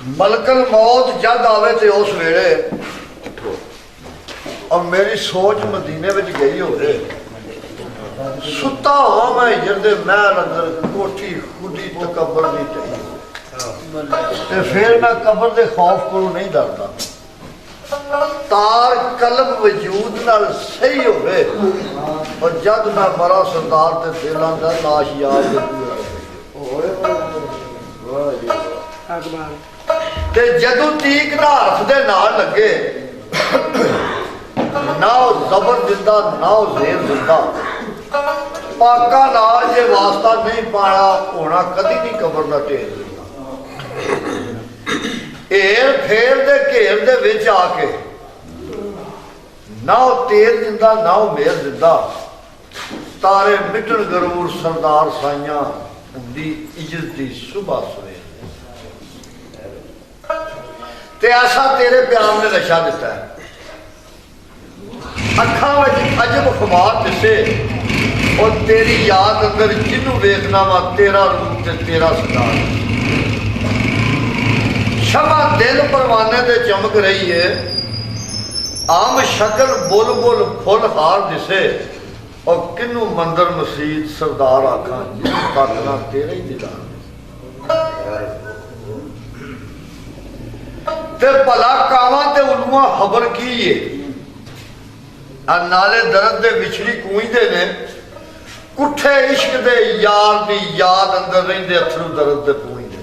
मलकल मौत जद आवे तो उस वेले और मेरी सोच मदीने में गई हो सुता हो मैं हिजर महल अंदर कोठी खुदी तकबर नहीं चाहिए फिर मैं कबर के खौफ को नहीं डरता तार कलम वजूद नाल सही होवे और जद मैं मरा सरदार ते दिलां दा लाश याद ते जदों तीक ना हरफ दे नाल लगे ना जबर दिंदा ना जेर दिंदा पाका नाल जे वास्ता नहीं पाया होना कदी नहीं कबर दा ढेर हेर फेर दे घेर दे विच आके ना तेल दिंदा ना मेहर दिंदा तारे मिटन गरूर सरदार साइयां दी इज्जत दी सुबह सवेर ते ऐसा तेरे प्यार ने नशा दिता है अखा अजब खुमार दिसे और तेरी याद अंदर जिन्नू वेखना वा तेरा रूप ते तेरा सरदार शमा दिल परवाने दे चमक रही है आम शक्ल बुल बुल फुल हार दिसे और किन्नू मंदिर मसीद सरदार आखा ताकना तेरा ही दीदार ते भला कावा ते उलुआ खबर की है नाले दर्द दे विछड़ी कूंजदे ने कुठे इश्क दे यार दी याद अंदर रहिंदे अथरू दर्द दे पूंजदे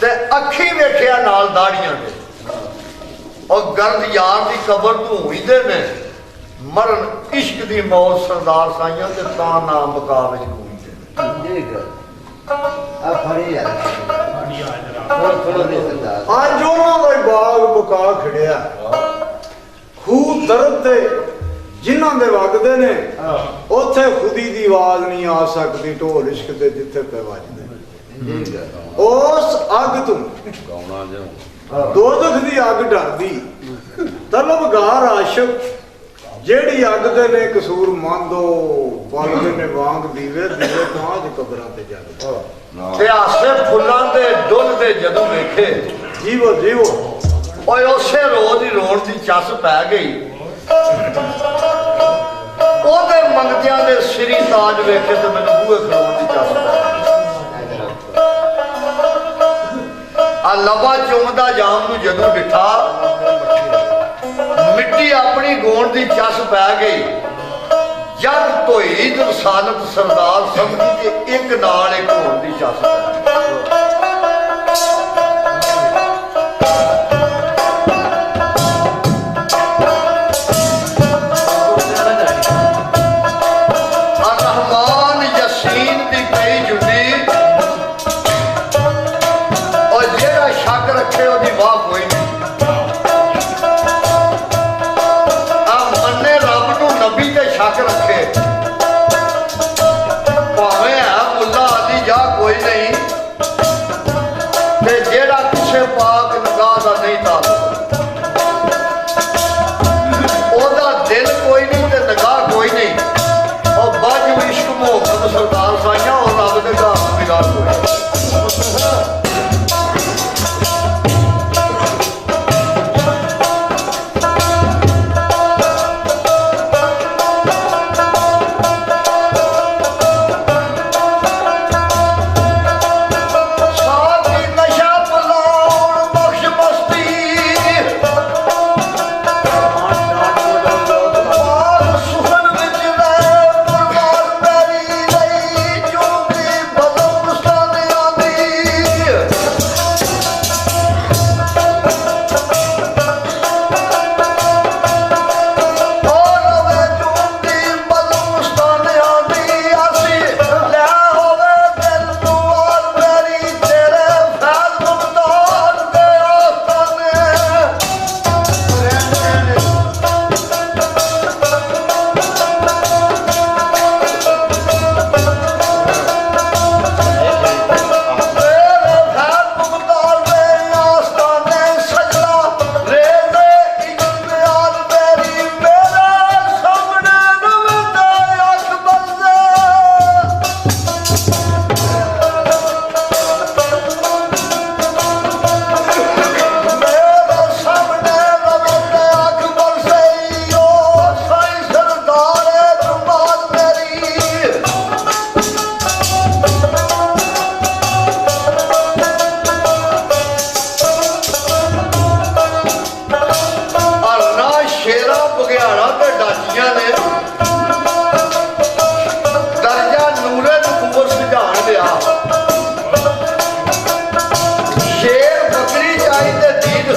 ते अखी वेखिया नाल दाड़ियां ने और गर्द यार दी कबर तू हुईदे ने मरण इश्क दी मौत सरदार साइयां ते ता नाम बका विच कूंजदे अज उन्होंने बाग बका खड़िया खूह दर्द दे जिन्हां दे वगदे ने उत्थे खुदी दी आवाज नहीं आ सकती ढोल इश्क दे जिथे पे वजदे उस अग तू दोजख दी अग डरदी तलबगार आशिक जेड़ी अग दे ने कसूर मंदो पलदे ने वांग दीवे दीवे तां ज कबरां ते जगदे ते आसे फुल्लां दे डुल दे जदों वेखे जीवो जीवो ओए उसे रोज ही रोड दी चस पै गई ओदे मंगतियां दे सिरी ताज वेखे ते मैनूं बूहे खलोण दी चस पै आ लबा चुमदा जाम नूं जदों डिठा मिट्टी अपनी गोण दी चस पै गई जग धोई रसालत सरदार समझी ते एक नाल एक होण दी चस पै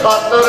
ਖਾਤਰ